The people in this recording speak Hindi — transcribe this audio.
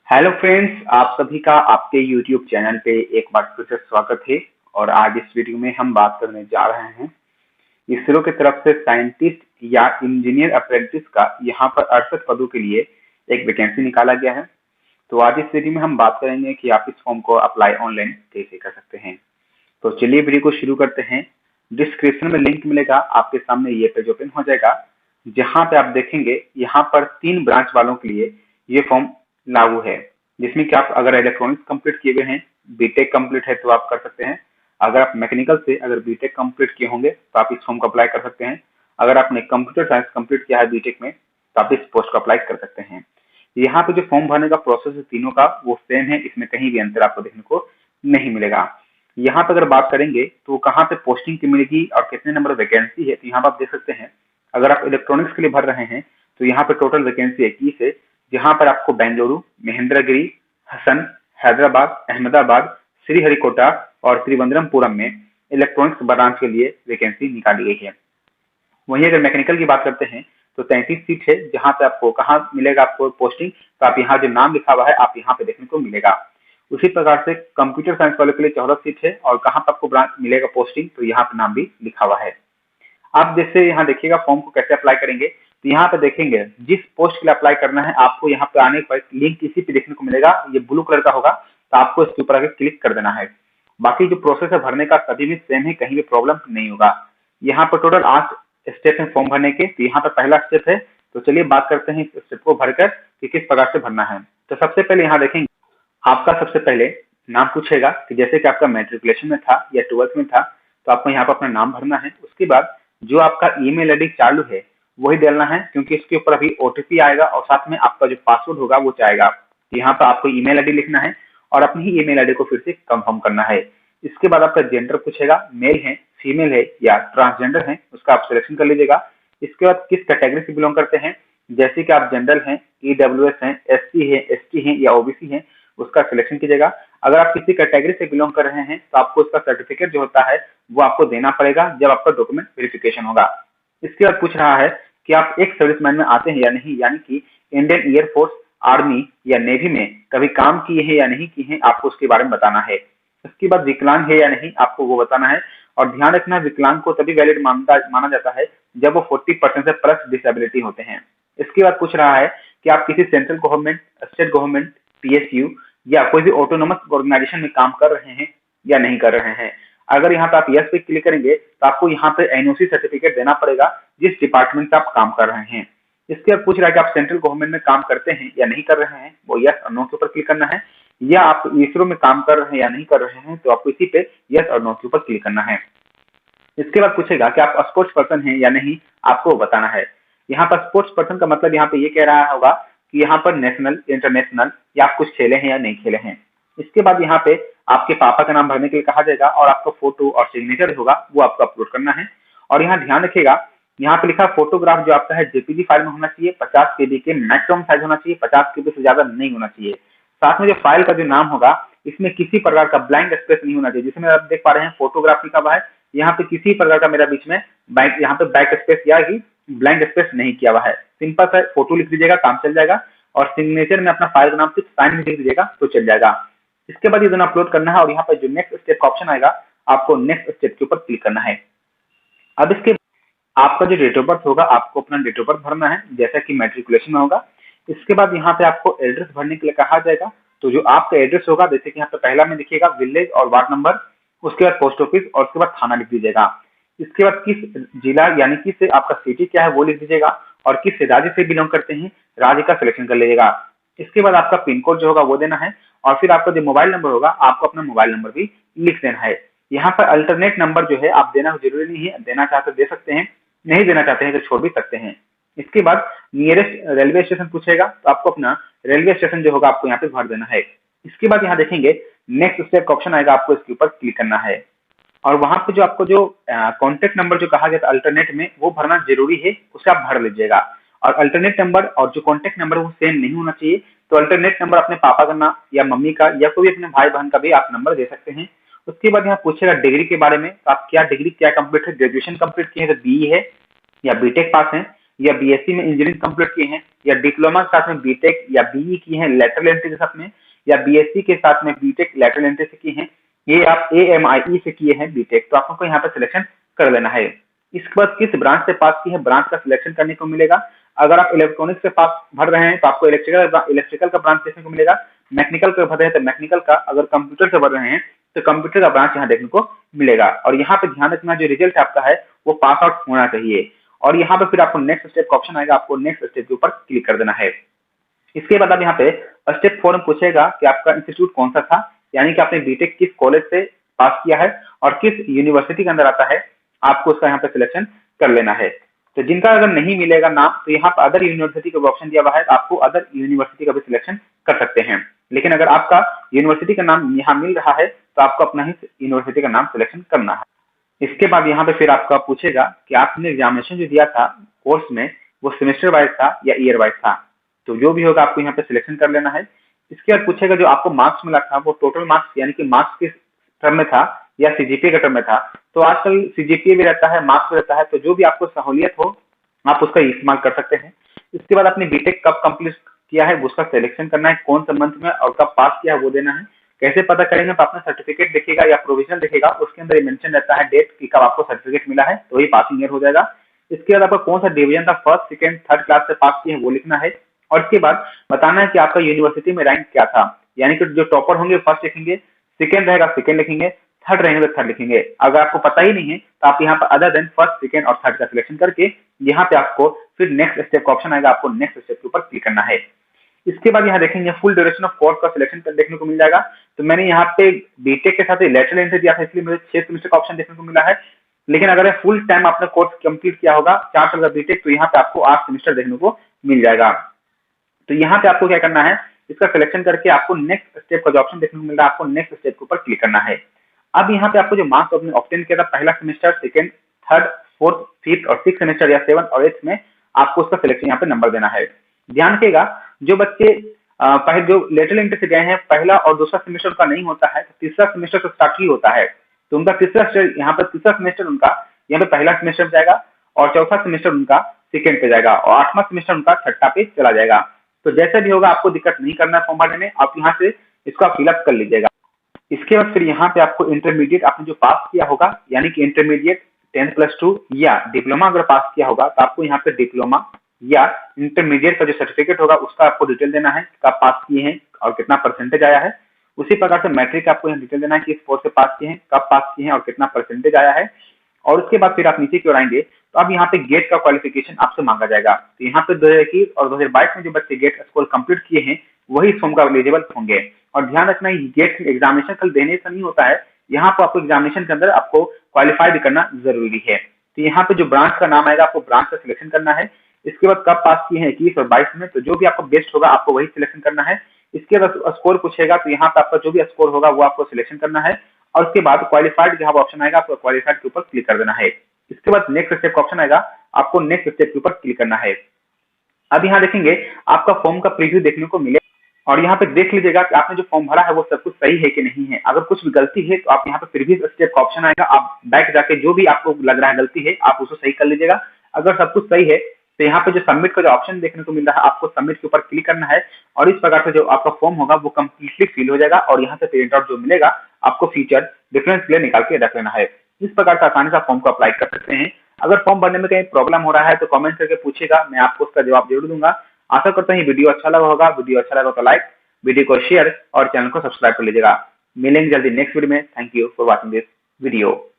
हेलो फ्रेंड्स, आप सभी का आपके यूट्यूब चैनल पे एक बार फिर से स्वागत है। और आज इस वीडियो में हम बात करने जा रहे हैं इसरो की तरफ से साइंटिस्ट या इंजीनियर अप्रेंटिस का यहाँ पर 68 पदों के लिए एक वैकेंसी निकाला गया है। तो आज इस वीडियो में हम बात करेंगे कि आप इस फॉर्म को अप्लाई ऑनलाइन कैसे कर सकते हैं। तो चलिए वीडियो को शुरू करते हैं। डिस्क्रिप्शन में लिंक मिलेगा, आपके सामने ये पेज ओपन हो जाएगा जहां पे आप देखेंगे यहाँ पर 3 ब्रांच वालों के लिए ये फॉर्म लागू है। जिसमें कि आप अगर इलेक्ट्रॉनिक्स कंप्लीट किए हुए हैं, बीटेक कंप्लीट है तो आप कर सकते हैं। अगर आप मैकेनिकल से अगर बीटेक कंप्लीट किए होंगे तो आप इस फॉर्म को अप्लाई कर सकते हैं। अगर आपने कंप्यूटर साइंस कंप्लीट किया है बीटेक में तो आप इस पोस्ट को अप्लाई कर सकते हैं। यहाँ पे जो फॉर्म भरने का प्रोसेस है तीनों का वो सेम है, इसमें कहीं भी अंतर आपको देखने को नहीं मिलेगा। यहाँ पे अगर बात करेंगे तो कहाँ पे पोस्टिंग की मिलेगी और कितने नंबर वैकेंसी है, तो यहाँ पे आप देख सकते हैं। अगर आप इलेक्ट्रॉनिक्स के लिए भर रहे हैं तो यहाँ पे टोटल वैकेंसी 21 है, जहां पर आपको बेंगलुरु, महेंद्रगिरी, हसन, हैदराबाद, अहमदाबाद, श्रीहरिकोटा और त्रिवेंद्रमपुरम में इलेक्ट्रॉनिक्स ब्रांच के लिए वैकेंसी निकाली गई है। वहीं अगर मैकेनिकल की बात करते हैं तो 33 सीट है, जहां पे आपको कहाँ मिलेगा आपको पोस्टिंग, तो आप यहाँ जो नाम लिखा हुआ है आप यहाँ पे देखने को मिलेगा। उसी प्रकार से कंप्यूटर साइंस वालों के लिए 14 सीट है और कहाँ पे आपको ब्रांच मिलेगा पोस्टिंग, तो यहाँ पे नाम भी लिखा हुआ है। आप जैसे यहाँ देखिएगा फॉर्म को कैसे अप्लाई करेंगे, तो यहाँ पे देखेंगे जिस पोस्ट के लिए अप्लाई करना है आपको यहाँ पे आने पर लिंक इसी पे देखने को मिलेगा, ये ब्लू कलर का होगा, तो आपको इसके ऊपर आगे क्लिक कर देना है। बाकी जो प्रोसेस है भरने का सभी में सेम है, कहीं भी प्रॉब्लम नहीं होगा। यहाँ पर टोटल 8 स्टेप है फॉर्म भरने के, तो यहाँ पर पहला स्टेप है। तो चलिए बात करते हैं इस स्टेप को भरकर कि किस प्रकार से भरना है। तो सबसे पहले यहाँ देखेंगे आपका सबसे पहले नाम पूछेगा कि जैसे कि आपका मैट्रिकुलेशन में था या 12th में था, तो आपको यहाँ पर अपना नाम भरना है। उसके बाद जो आपका ईमेल आईडी चालू है वही डालना है, क्योंकि इसके ऊपर अभी ओटीपी आएगा और साथ में आपका जो पासवर्ड होगा वो चाहेगा। यहाँ पर आपको ईमेल आईडी लिखना है और अपनी ही ईमेल आईडी को फिर से कंफर्म करना है। इसके बाद आपका जेंडर पूछेगा, मेल है, फीमेल है या ट्रांसजेंडर है, उसका आप सिलेक्शन कर लीजिएगा। इसके बाद किस कैटेगरी से बिलोंग करते हैं, जैसे कि आप जनरल हैं, ईडब्ल्यूएस हैं, एससी है, एसटी हैं या ओबीसी हैं, उसका सिलेक्शन कीजिएगा। अगर आप किसी कैटेगरी से बिलोंग कर रहे हैं तो आपको उसका सर्टिफिकेट जो होता है वो आपको देना पड़ेगा जब आपका डॉक्यूमेंट वेरिफिकेशन होगा। इसके बाद पूछ रहा है कि आप एक सर्विसमैन में आते हैं या नहीं, यानी कि इंडियन एयरफोर्स, आर्मी या नेवी में कभी काम किए हैं या नहीं किए हैं, आपको उसके बारे में बताना है। इसके बाद विकलांग है या नहीं आपको वो बताना है। और ध्यान रखना, विकलांग को तभी वैलिड माना जाता है जब वो 40% से प्लस डिसेबिलिटी होते हैं। इसके बाद पूछ रहा है कि आप किसी central government, state government, PSU या कोई भी ऑटोनोमस ऑर्गेनाइजेशन में काम कर रहे हैं या नहीं कर रहे हैं। अगर यहाँ पे आप यस पे क्लिक करेंगे तो आपको यहाँ पे एनओसी सर्टिफिकेट देना पड़ेगा जिस डिपार्टमेंट से आप काम कर रहे हैं। इसके बाद पूछ रहा है कि आप सेंट्रल गवर्नमेंट में काम करते हैं या नहीं कर रहे हैं, वो यस और नो के ऊपर क्लिक करना है। या आप इसरो में काम कर रहे हैं या नहीं कर रहे हैं, तो आपको इसी पे यस और नो के ऊपर क्लिक करना है। इसके बाद पूछेगा कि आप स्पोर्ट्स पर्सन हैं या नहीं, आपको बताना है। यहाँ पर स्पोर्ट्स पर्सन का मतलब यहाँ पे ये कह रहा होगा कि यहाँ पर नेशनल, इंटरनेशनल या आप कुछ खेले हैं या नहीं खेले हैं। इसके बाद यहाँ पे आपके पापा का नाम भरने के लिए कहा जाएगा और आपका फोटो और सिग्नेचर होगा वो आपको अपलोड करना है। और यहाँ ध्यान रखिएगा, यहाँ पे लिखा फोटोग्राफ जो आपका है जेपीजी फाइल में होना चाहिए, 50 केबी के मैक्सिमम साइज होना चाहिए, 50 केबी से ज्यादा नहीं होना चाहिए। साथ में जो फाइल का जो नाम होगा इसमें किसी प्रकार का ब्लैंक स्पेस नहीं होना चाहिए। जिसमें आप देख पा रहे हैं फोटोग्राफ लिखा हुआ है, यहाँ पे किसी प्रकार का मेरा बीच में बैक, यहाँ पे बैक स्पेस या ही ब्लैंक स्पेस नहीं किया हुआ है। सिंपल सा फोटो लिख दीजिएगा, काम चल जाएगा। और सिग्नेचर में अपना फाइल का नाम सिर्फ साइन में लिख दीजिएगा तो चल जाएगा। इसके बाद ये दोनों अपलोड करना है और यहाँ पर जो नेक्स्ट स्टेप का ऑप्शन आएगा आपको नेक्स्ट स्टेप के ऊपर क्लिक करना है। अब इसके आपका जो डेट ऑफ बर्थ होगा आपको अपना डेट ऑफ बर्थ भरना है जैसा कि मैट्रिकुलेशन में होगा। इसके बाद यहाँ पे आपको एड्रेस भरने के लिए कहा जाएगा। तो जो आपका एड्रेस होगा, जैसे कि यहाँ पे पहला में लिखिएगा विलेज और वार्ड नंबर, उसके बाद पोस्ट ऑफिस और उसके बाद थाना लिख दीजिएगा। इसके बाद किस जिला यानी कि आपका सिटी क्या है वो लिख दीजिएगा और किस राज्य से बिलोंग करते हैं राज्य का सिलेक्शन कर लीजिएगा। इसके बाद आपका पिन कोड जो होगा वो देना है और फिर आपका जो मोबाइल नंबर होगा आपको अपना मोबाइल नंबर भी लिख देना है। यहाँ पर अल्टरनेट नंबर जो है आप देना जरूरी नहीं है, देना चाहते दे सकते हैं, नहीं देना चाहते हैं तो छोड़ भी सकते हैं। इसके बाद नियरेस्ट रेलवे स्टेशन पूछेगा तो आपको अपना रेलवे स्टेशन जो होगा आपको यहाँ पे भर देना है। इसके बाद यहाँ देखेंगे नेक्स्ट स्टेप का ऑप्शन आएगा, आपको इसके ऊपर क्लिक करना है। और वहां पे जो आपको जो कॉन्टेक्ट नंबर जो कहा गया था अल्टरनेट में वो भरना जरूरी है, उसे आप भर लीजिएगा। और अल्टरनेट नंबर और जो कॉन्टेक्ट नंबर वो सेम नहीं होना चाहिए। तो अल्टरनेट नंबर अपने पापा का ना या मम्मी का या कोई अपने भाई बहन का भी आप नंबर दे सकते हैं। उसके बाद यहाँ पूछेगा डिग्री के बारे में, तो आप क्या डिग्री क्या कंप्लीट है, ग्रेजुएशन कंप्लीट किए हैं तो बीई है या बीटेक पास है या बीएससी में इंजीनियरिंग कंप्लीट किए हैं, या डिप्लोमा के साथ में बीटेक या बीई की है लेटरल एंट्री के साथ में, या बीएससी के साथ में बीटेक लेटरल एंट्री से की है, ये आप एएमआईई से किए हैं बीटेक, तो आपको यहाँ पे सिलेक्शन कर लेना है। इसके बाद किस ब्रांच से पास की है, ब्रांच का सिलेक्शन करने को मिलेगा। अगर आप इलेक्ट्रॉनिक्स से पास भर रहे हैं तो आपको इलेक्ट्रिकल का ब्रांच देखने को मिलेगा, मैकेनिकल का भर रहे हैं तो मैकेनिकल का, अगर कंप्यूटर से भर रहे हैं तो कंप्यूटर का ब्रांच यहाँ देखने को मिलेगा। और यहाँ पे ध्यान रखना, जो रिजल्ट आपका है वो पास आउट होना चाहिए। और यहाँ पे फिर आपको नेक्स्ट स्टेप का ऑप्शन आएगा, आपको नेक्स्ट स्टेप के ऊपर क्लिक कर देना है। इसके बाद आप यहाँ पे स्टेप 4 में पूछेगा कि आपका इंस्टीट्यूट कौन सा था, यानी कि आपने बीटेक किस कॉलेज से पास किया है और किस यूनिवर्सिटी के अंदर आता है, आपको उसका यहाँ पे सिलेक्शन कर लेना है। तो जिनका अगर नहीं मिलेगा नाम, तो यहाँ पर अदर यूनिवर्सिटी का ऑप्शन दिया हुआ है, तो आपको अदर यूनिवर्सिटी का भी सिलेक्शन कर सकते हैं। लेकिन अगर आपका यूनिवर्सिटी का नाम यहाँ मिल रहा है तो आपको अपना ही यूनिवर्सिटी का नाम सिलेक्शन करना है। इसके बाद यहाँ पे फिर आपका पूछेगा कि आपने एग्जामिनेशन जो दिया था कोर्स में, वो सेमेस्टर वाइज था या ईयर वाइज था, तो जो भी होगा आपको यहाँ पे सिलेक्शन कर लेना है। इसके बाद पूछेगा जो आपको मार्क्स मिला था वो टोटल मार्क्स यानी कि मार्क्स किस टर्म में था या सीजीपीए के टर्म में था। तो आजकल सीजीपीए भी रहता है, मार्क्स भी रहता है, तो जो भी आपको सहूलियत हो आप उसका इस्तेमाल कर सकते हैं। इसके बाद अपनी बीटेक कब कंप्लीट किया है उसका सिलेक्शन करना है, कौन सा मंथ में और कब पास किया है वो देना है। कैसे पता करेंगे, तो अपना सर्टिफिकेट देखिएगा या प्रोविजनल देखिएगा, उसके अंदर मेंशन रहता है डेट कि कब आपको सर्टिफिकेट मिला है, तो वही पासिंग ईयर हो जाएगा। इसके बाद आपका कौन सा डिवीजन था, फर्स्ट सेकंड थर्ड क्लास से पास किए हैं वो लिखना है। और इसके बाद बताना है कि आपका यूनिवर्सिटी में रैंक क्या था, यानी कि जो टॉपर होंगे फर्स्ट लिखेंगे, सेकंड रहेगा सेकंड लिखेंगे, थर्ड रहेंगे तो थर्ड लिखेंगे। अगर आपको पता ही नहीं है तो आप यहाँ पर अदर देन फर्स्ट सेकंड और थर्ड का सिलेक्शन करके यहाँ पे आपको फिर नेक्स्ट स्टेप का ऑप्शन आएगा, आपको नेक्स्ट स्टेप के ऊपर क्लिक करना है। इसके बाद यहाँ देखेंगे फुल ड्यूरेशन ऑफ कोर्स का सिलेक्शन देखने को मिल जाएगा। तो मैंने यहाँ पे बीटेक के साथ लेटरल एंट्री दिया था, इसलिए मुझे 6 सेमेस्टर का ऑप्शन देखने को मिला है। लेकिन अगर फुल टाइम आपने कोर्स कंप्लीट किया होगा 4 साल का बीटेक, तो यहाँ पे आपको 8 सेमेस्टर देखने को मिल जाएगा। तो यहाँ पे आपको क्या करना है, इसका सिलेक्शन करके आपको नेक्स्ट स्टेप का जो ऑप्शन देखने को मिल रहा है, आपको नेक्स्ट स्टेप के ऊपर क्लिक करना है। अब यहाँ पे आपको जो मार्क्स आपने ऑब्टेन किया था पहला semester, second, third, fourth, fifth और सिक्स सेमेस्टर या 7 और 8 में, आपको उसका सिलेक्शन यहाँ पे नंबर देना है। ध्यान रखिएगा, जो बच्चे पहले जो लेटरल एंट्री से गए हैं पहला और दूसरा सेमेस्टर उनका नहीं होता है, तो तीसरा सेमेस्टर से स्टार्ट ही होता है, तो उनका तीसरा सेमेस्टर उनका यहाँ पे पहला सेमेस्टर जाएगा और चौथा सेमेस्टर उनका सेकंड पे जाएगा और 8वां सेमेस्टर उनका छठा पे चला जाएगा। तो जैसे भी होगा आपको दिक्कत नहीं करना है फॉर्म भरने में, आप यहाँ से इसका फिलअप कर लीजिएगा। इसके बाद फिर यहाँ पे आपको इंटरमीडिएट आपने जो पास किया होगा, यानी कि इंटरमीडिएट 10+2 या डिप्लोमा अगर पास किया होगा तो आपको यहाँ पे डिप्लोमा या इंटरमीडिएट का जो सर्टिफिकेट होगा उसका आपको डिटेल देना है, कब पास किए हैं और कितना परसेंटेज आया है। उसी प्रकार से मैट्रिक आपको यहाँ डिटेल देना है कि किस कोर्स से पास किए हैं, कब पास किए हैं और कितना परसेंटेज आया है। और उसके बाद फिर आप नीचे की ओर आएंगे तो अब यहाँ पे गेट का क्वालिफिकेशन आपसे मांगा जाएगा। तो यहाँ पे 2021 और 2022 में जो बच्चे गेट स्कोर कंप्लीट किए हैं वही इस फॉर्म का एलिजिबल होंगे। और ध्यान रखना गेट एग्जामिनेशन कल देने से नहीं होता है, यहाँ पर आपको एग्जामिनेशन के अंदर आपको क्वालिफाई भी करना जरूरी है। तो यहाँ पे जो ब्रांच का नाम आएगा आपको ब्रांच का सिलेक्शन करना है। इसके बाद कब पास किए हैं 21 और 22 में, तो जो भी आपको बेस्ट होगा आपको वही सिलेक्शन करना है। इसके बाद स्कोर पूछेगा तो यहाँ पे आपका जो भी स्कोर होगा वो आपको सिलेक्शन करना है। और उसके बाद क्वालिफाइड जहां ऑप्शन आएगा आपको क्वालिफाइड के ऊपर क्लिक कर देना है। इसके बाद नेक्स्ट स्टेप का ऑप्शन आएगा, आपको नेक्स्ट स्टेप के ऊपर क्लिक करना है। अब यहाँ देखेंगे आपका फॉर्म का प्रीव्यू देखने को मिले और यहाँ पे देख लीजिएगा कि आपने जो फॉर्म भरा है वो सब कुछ सही है कि नहीं है। अगर कुछ भी गलती है तो आप यहाँ पे प्रीवियस स्टेप का ऑप्शन आएगा, आप बैक जाके जो भी आपको लग रहा है गलती है आप उसको सही कर लीजिएगा। अगर सब कुछ सही है तो यहाँ पे जो सबमिट का जो ऑप्शन देखने को मिल रहा है आपको सबमिट के ऊपर क्लिक करना है। और इस प्रकार से जो आपका फॉर्म होगा वो कम्प्लीटली फिल हो जाएगा और यहाँ से प्रिंट आउट जो मिलेगा आपको फीचर डिफरेंस के लिए निकाल के रख लेना है। इस प्रकार से आसानी से फॉर्म को अप्लाई कर सकते हैं। अगर फॉर्म भरने में कहीं प्रॉब्लम हो रहा है तो कमेंट करके पूछेगा, मैं आपको उसका जवाब जरूर दूंगा। आशा करता हूँ वीडियो अच्छा लगा होगा, वीडियो अच्छा लगा तो लाइक, वीडियो को शेयर और चैनल को सब्सक्राइब कर लीजिएगा। मिलेंगे जल्दी नेक्स्ट वीडियो में। Thank you for watching this video.